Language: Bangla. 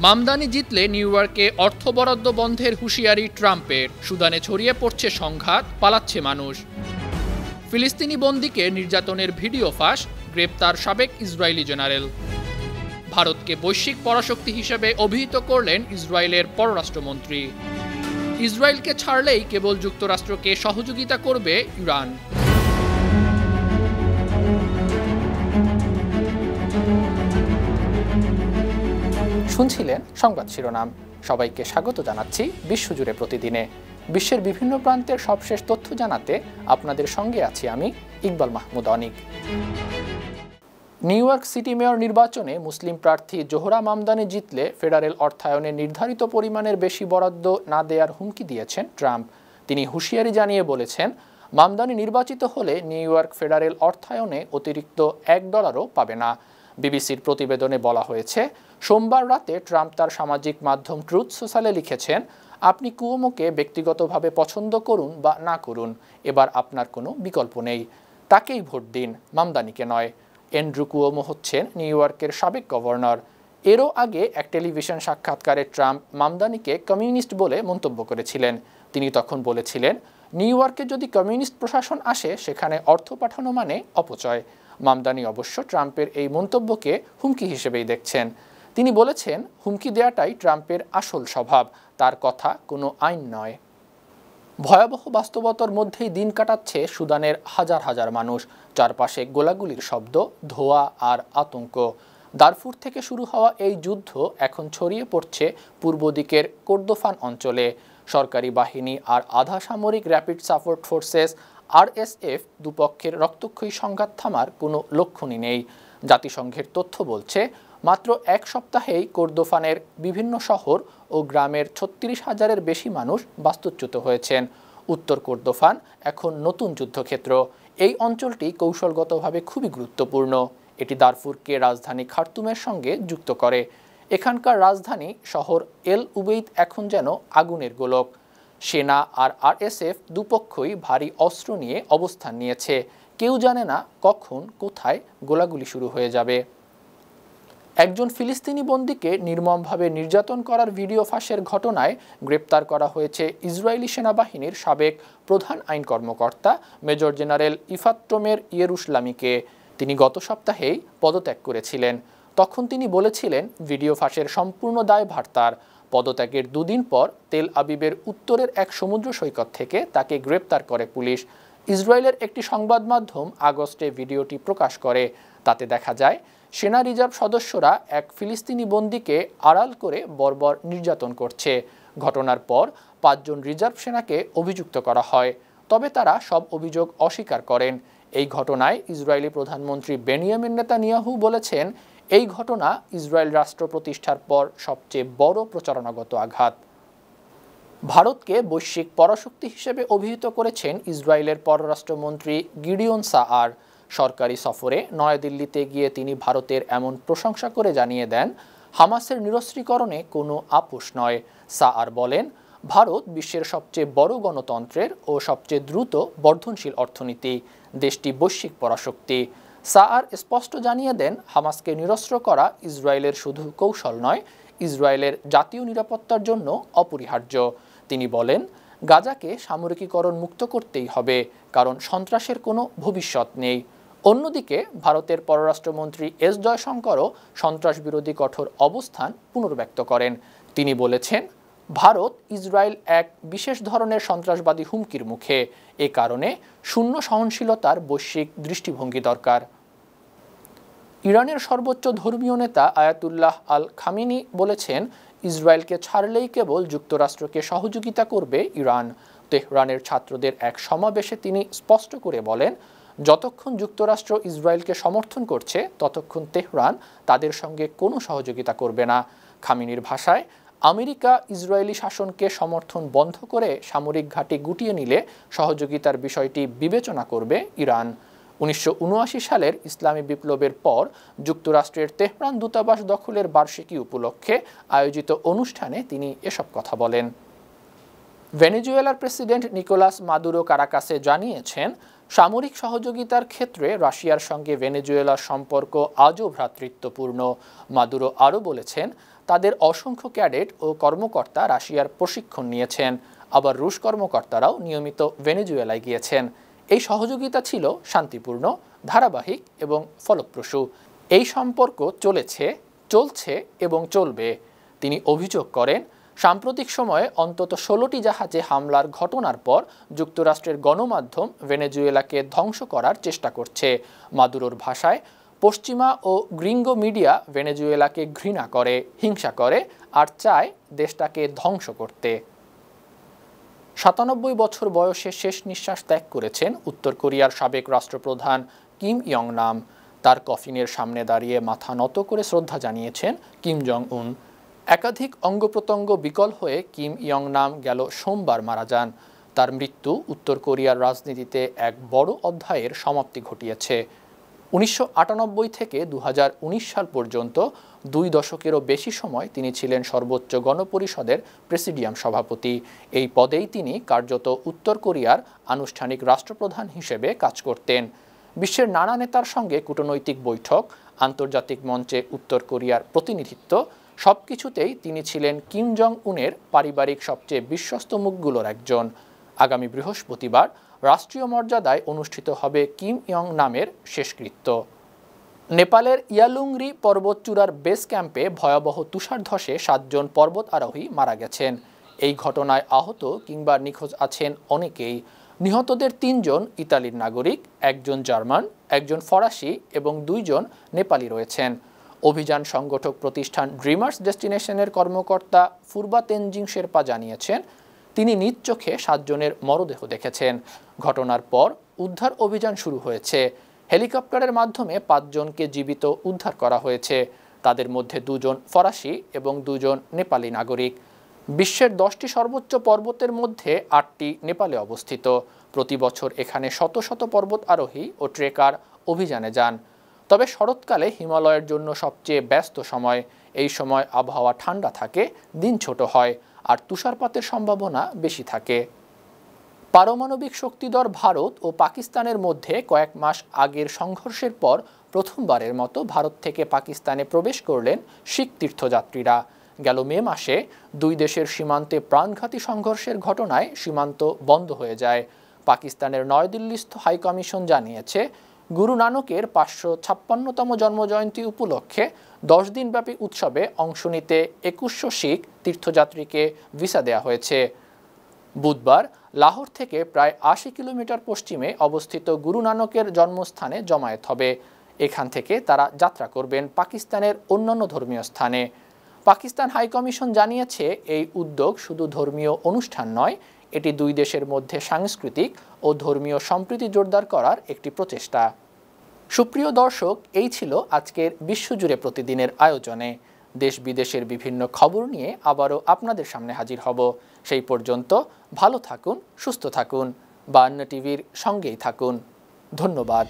মামদানি জিতলে নিউ ইয়র্কে অর্থ বরাদ্দ বন্ধের হুঁশিয়ারি ট্রাম্পের। সুদানে ছড়িয়ে পড়ছে সংঘাত, পালাচ্ছে মানুষ। ফিলিস্তিনি বন্দীকে নির্যাতনের ভিডিও ফাঁস, গ্রেপ্তার সাবেক ইসরায়েলি জেনারেল। ভারতকে বৈশ্বিক পরাশক্তি হিসেবে অভিহিত করলেন ইসরায়েলের পররাষ্ট্রমন্ত্রী। ইসরায়েলকে ছাড়লেই কেবল যুক্তরাষ্ট্রকে সহযোগিতা করবে ইরান। শুনছিলেন সংবাদ শিরোনাম। সবাইকে স্বাগত জানাচ্ছি বিশ্বজুড়ে প্রতিদিনে। বিশ্বের বিভিন্ন প্রান্তের সবশেষ তথ্য জানাতে আপনাদের সঙ্গে আছি আমি ইকবাল মাহমুদ অনিক। নিউ ইয়র্ক সিটি মেয়র নির্বাচনে মুসলিম প্রার্থী জোহরা মামদানি জিতলে ফেডারেল অর্থায়নে নির্ধারিত পরিমাণের বেশি বরাদ্দ না দেওয়ার হুমকি দিয়েছেন ট্রাম্প। তিনি হুঁশিয়ারি জানিয়ে বলেছেন, মামদানি নির্বাচিত হলে নিউ ইয়র্ক ফেডারেল অর্থায়নে অতিরিক্ত $1ও পাবে না। বিবিসির প্রতিবেদনে বলা হয়েছে, সোমবার রাতে ট্রাম্প তার সামাজিক মাধ্যম ট্রুথ সোশ্যালে লিখেছেন, আপনি কুয়োমোকে ব্যক্তিগতভাবে পছন্দ করুন বা না করুন, এবার আপনার কোনো বিকল্প নেই। তাকেই ভোট দিন, মামদানিকে নয়। অ্যান্ড্রু কুয়োমো হচ্ছেন নিউ ইয়র্কের সাবেক গভর্নর। এরও আগে এক টেলিভিশন সাক্ষাৎকারে ট্রাম্প মামদানিকে কমিউনিস্ট বলে মন্তব্য করেছিলেন। তিনি তখন বলেছিলেন, নিউ ইয়র্কে যদি কমিউনিস্ট প্রশাসন আসে সেখানে অর্থ পাঠানো মানে অপচয়। মামদানি অবশ্য ট্রাম্পের এই মন্তব্যকে হুমকি হিসেবেই দেখছেন। তিনি বলেছেন, হুমকি দেওয়াটাই ট্রাম্পের আসল স্বভাব, তার কথা কোনো আইন নয়। ভয়াবহ বাস্তবতার মধ্যেই দিন কাটাচ্ছে সুদানের হাজার হাজার মানুষ। চারপাশে গোলাগুলির শব্দ, ধোঁয়া আর আতঙ্ক। দারফুর থেকে শুরু হওয়া এই যুদ্ধ এখন ছড়িয়ে পড়ছে পূর্ব দিকের কোর্দোফান অঞ্চলে। সরকারি বাহিনী আর আধা সামরিক র্যাপিড সাপোর্ট ফোর্সেস RSF দুপক্ষের রক্তক্ষয়ী সংঘাত থামার কোনো লক্ষণই নেই। জাতিসংঘের তথ্য বলছে, মাত্র এক সপ্তাহেই কোর্দোফানের বিভিন্ন শহর ও গ্রামের 36,000-এর বেশি মানুষ বাস্তুচ্যুত হয়েছেন। উত্তর কোর্দোফান এখন নতুন যুদ্ধক্ষেত্র। এই অঞ্চলটি কৌশলগতভাবে খুবই গুরুত্বপূর্ণ। এটি দারফুরকে রাজধানী খার্তুমের সঙ্গে যুক্ত করে। এখানকার রাজধানী শহর এল উবেইদ এখন যেন আগুনের গোলক। সেনা আর RSF দুপক্ষই ভারী অস্ত্র নিয়ে অবস্থান নিয়েছে। কেউ জানে না কখন কোথায় গোলাগুলি শুরু হয়ে যাবে। একজন ফিলিস্তিনি বন্দীকে নির্মমভাবে নির্যাতন করার ভিডিও ফাঁসের ঘটনায় গ্রেপ্তার করা হয়েছে ইসরায়েলি সেনাবাহিনীর সাবেক প্রধান আইন কর্মকর্তা মেজর জেনারেল ইফাত টোমের ইয়েরুশলামিকে। তিনি গত সপ্তাহেই পদত্যাগ করেছিলেন। তখন তিনি বলেছিলেন, ভিডিও ফাঁসের সম্পূর্ণ দায়ভার তার। পদত্যাগের দুদিন পর তেল আবিবের উত্তরের এক সমুদ্র সৈকত থেকে তাকে গ্রেপ্তার করে পুলিশ। ইসরায়েলের একটি সংবাদ মাধ্যম আগস্টে ভিডিওটি প্রকাশ করে। তাতে দেখা যায়, সেনা রিজার্ভ সদস্যরা এক ফিলিস্তিনি বন্দীকে আড়াল করে বর্বর নির্যাতন করছে। ঘটনার পর 5 জন রিজার্ভ সেনাকে অভিযুক্ত করা হয়, তবে তারা সব অভিযোগ অস্বীকার করেন। এই ঘটনায় ইসরায়েলি প্রধানমন্ত্রী বেনিয়ামিন নেতানিয়াহু বলেছেন, এই ঘটনা ইসরায়েল রাষ্ট্র প্রতিষ্ঠার পর সবচেয়ে বড় প্রচারণাগত আঘাত। ভারতকে বৈশ্বিক পরাশক্তি হিসেবে অভিহিত করেছেন ইসরায়েলের পররাষ্ট্রমন্ত্রী গিডিওন সাআর। সরকারি সফরে নয়াদিল্লিতে গিয়ে তিনি ভারতের এমন প্রশংসা করে জানিয়ে দেন, হামাসের নিরস্ত্রীকরণে কোনো আপোষ নয়। সাআর বলেন, ভারত বিশ্বের সবচেয়ে বড় গণতন্ত্রের ও সবচেয়ে দ্রুত বর্ধনশীল অর্থনীতি। দেশটি বৈশ্বিক পরাশক্তি। সাআর স্পষ্ট জানিয়ে দেন, হামাসকে নিরস্ত্র করা ইসরায়েলের শুধু কৌশল নয়, ইসরায়েলের জাতীয় নিরাপত্তার জন্য অপরিহার্য। তিনি বলেন, গাজাকে সামরিকীকরণ মুক্ত করতেই হবে, কারণ সন্ত্রাসের কোনো ভবিষ্যৎ নেই। অন্যদিকে ভারতের পররাষ্ট্রমন্ত্রী এস জয়শঙ্করও সন্ত্রাস বিরোধী কঠোর অবস্থান পুনর্ব্যক্ত করেন। তিনি বলেছেন, ভারত ইসরায়েল এক বিশেষ ধরনের সন্ত্রাসবাদী হুমকির মুখে। এ কারণে শূন্য সহনশীলতার বৈশ্বিক দৃষ্টিভঙ্গি দরকার। ইরানের সর্বোচ্চ ধর্মীয় নেতা আয়াতুল্লাহ আল খামেনি বলেছেন, ইসরায়েলকে ছাড়লেই কেবল যুক্তরাষ্ট্রকে সহযোগিতা করবে ইরান। তেহরানের ছাত্রদের এক সমাবেশে তিনি স্পষ্ট করে বলেন, যতক্ষণ যুক্তরাষ্ট্র ইসরায়েলকে সমর্থন করছে ততক্ষণ তেহরান তাদের সঙ্গে কোনো সহযোগিতা করবে না। খামেনির ভাষায়, আমেরিকা ইসরায়েলি শাসনকে সমর্থন বন্ধ করে সামরিক ঘাঁটি গুটিয়ে নিলে সহযোগিতার বিষয়টি বিবেচনা করবে ইরান। 1979 সালের ইসলামী বিপ্লবের পর যুক্তরাষ্ট্রের তেহরান দূতাবাস দখলের বার্ষিকী উপলক্ষে আয়োজিত অনুষ্ঠানে তিনি এসব কথা বলেন। ভেনেজুয়েলার প্রেসিডেন্ট নিকোলাস মাদুরো কারাকাসে জানিয়েছেন, সামরিক সহযোগিতার ক্ষেত্রে রাশিয়ার সঙ্গে ভেনেজুয়েলার সম্পর্ক আজও ভ্রাতৃত্বপূর্ণ। মাদুরো আরও বলেছেন, তাদের অসংখ্য ক্যাডেট ও কর্মকর্তা রাশিয়ার প্রশিক্ষণ নিয়েছেন, আবার রুশ কর্মকর্তারাও নিয়মিত ভেনেজুয়েলায় গিয়েছেন। এই সহযোগিতা ছিল শান্তিপূর্ণ, ধারাবাহিক এবং ফলপ্রসূ। এই সম্পর্ক চলছে এবং চলবে। তিনি অভিযোগ করেন, সাম্প্রতিক সময়ে অন্তত 16টি জাহাজে হামলার ঘটনার পর যুক্তরাষ্ট্রের গণমাধ্যম ভেনেজুয়েলাকে ধ্বংস করার চেষ্টা করছে। মাদুরোর ভাষায়, পশ্চিমা ও গ্রিঙ্গো মিডিয়া ভেনেজুয়েলাকে ঘৃণা করে, হিংসা করে আর চায় দেশটাকে ধ্বংস করতে। 97 বছর বয়সে শেষ নিঃশ্বাস ত্যাগ করেছেন উত্তর কোরিয়ার সাবেক রাষ্ট্রপ্রধান কিম ইয়ং নাম। তার কফিনের সামনে দাঁড়িয়ে মাথা নত করে শ্রদ্ধা জানিয়েছেন কিম জং উন। একাধিক অঙ্গপ্রত্যঙ্গ বিকল হয়ে কিম ইয়ং নাম গেল সোমবার মারা যান। তার মৃত্যু উত্তর কোরিয়ার রাজনীতিতে এক বড় অধ্যায়ের সমাপ্তি ঘটিয়েছে। 1998 থেকে 2019 সাল পর্যন্ত 2 দশকেরও বেশি সময় তিনি ছিলেন সর্বোচ্চ গণপরিষদের প্রেসিডিয়াম সভাপতি। এই পদেই তিনি কার্যত উত্তর কোরিয়ার আনুষ্ঠানিক রাষ্ট্রপ্রধান হিসেবে কাজ করতেন। বিশ্বের নানা নেতার সঙ্গে কূটনৈতিক বৈঠক, আন্তর্জাতিক মঞ্চে উত্তর কোরিয়ার প্রতিনিধিত্ব, সবকিছুতেই তিনি ছিলেন কিম জং উনের পারিবারিক সবচেয়ে বিশ্বস্ত মুখগুলোর একজন। আগামী বৃহস্পতিবার রাষ্ট্রীয় মর্যাদায় অনুষ্ঠিত হবে কিম ইয়ং নামের শেষকৃত্য। নেপালের ইয়ালুংরি পর্বতচূড়ার বেস ক্যাম্পে ভয়াবহ তুষারধসে 7 জন পর্বত আরোহী মারা গেছেন। এই ঘটনায় আহত কিংবা নিখোঁজ আছেন অনেকেই। নিহতদের 3 জন ইতালির নাগরিক, 1 জন জার্মান, 1 জন ফরাসি এবং 2 জন নেপালি রয়েছেন। অভিযান সংগঠক প্রতিষ্ঠান ড্রিমার্স ডেস্টিনেশনের কর্মকর্তা ফুরবা তেনজিং শেরপা জানিয়েছেন, তিনি নিজ চোখে 7 জনের মরদেহ দেখেছেন। ঘটনার পর উদ্ধার অভিযান শুরু হয়েছে। হেলিকপ্টারের মাধ্যমে 5 জনকে জীবিত উদ্ধার করা হয়েছে। তাদের মধ্যে 2 জন ফরাসি এবং 2 জন নেপালি নাগরিক। বিশ্বের 10টি সর্বোচ্চ পর্বতের মধ্যে 8টি নেপালে অবস্থিত। প্রতি বছর এখানে শত শত পর্বত আরোহী ও ট্রেকার অভিযানে যান। তবে শরৎকালে হিমালয়ের জন্য সবচেয়ে ব্যস্ত সময়। এই সময় আবহাওয়া ঠান্ডা থাকে, দিন ছোট হয় আর তুষারপাতের সম্ভাবনা বেশি থাকে। পারমাণবিক শক্তিধর ভারত ও পাকিস্তানের মধ্যে কয়েক মাস আগের সংঘর্ষের পর প্রথমবারের মতো ভারত থেকে পাকিস্তানে প্রবেশ করলেন শিখ তীর্থযাত্রীরা। গেল মে মাসে 2 দেশের সীমান্তে প্রাণঘাতী সংঘর্ষের ঘটনায় সীমান্ত বন্ধ হয়ে যায়। পাকিস্তানের নয়াদিল্লিস্থ হাইকমিশন জানিয়েছে, গুরু নানকের 556তম জন্মজয়ন্তী উপলক্ষে 10 দিনব্যাপী উৎসবে অংশ নিতে 2100 শিখ তীর্থযাত্রীকে ভিসা দেওয়া হয়েছে। বুধবার লাহোর থেকে প্রায় 80 কিলোমিটার পশ্চিমে অবস্থিত গুরু নানকের জন্মস্থানে জমায়েত হবে। এখান থেকে তারা যাত্রা করবেন পাকিস্তানের অন্যান্য ধর্মীয় স্থানে। পাকিস্তান হাইকমিশন জানিয়েছে, এই উদ্যোগ শুধু ধর্মীয় অনুষ্ঠান নয়, এটি 2 দেশের মধ্যে সাংস্কৃতিক ও ধর্মীয় সম্প্রীতি জোরদার করার একটি প্রচেষ্টা। সুপ্রিয় দর্শক, এই ছিল আজকের বিশ্বজুড়ে প্রতিদিনের আয়োজনে। দেশ বিদেশের বিভিন্ন খবর নিয়ে আবারও আপনাদের সামনে হাজির হব। সেই পর্যন্ত ভালো থাকুন, সুস্থ থাকুন, বায়ান্ন টিভির সঙ্গেই থাকুন। ধন্যবাদ।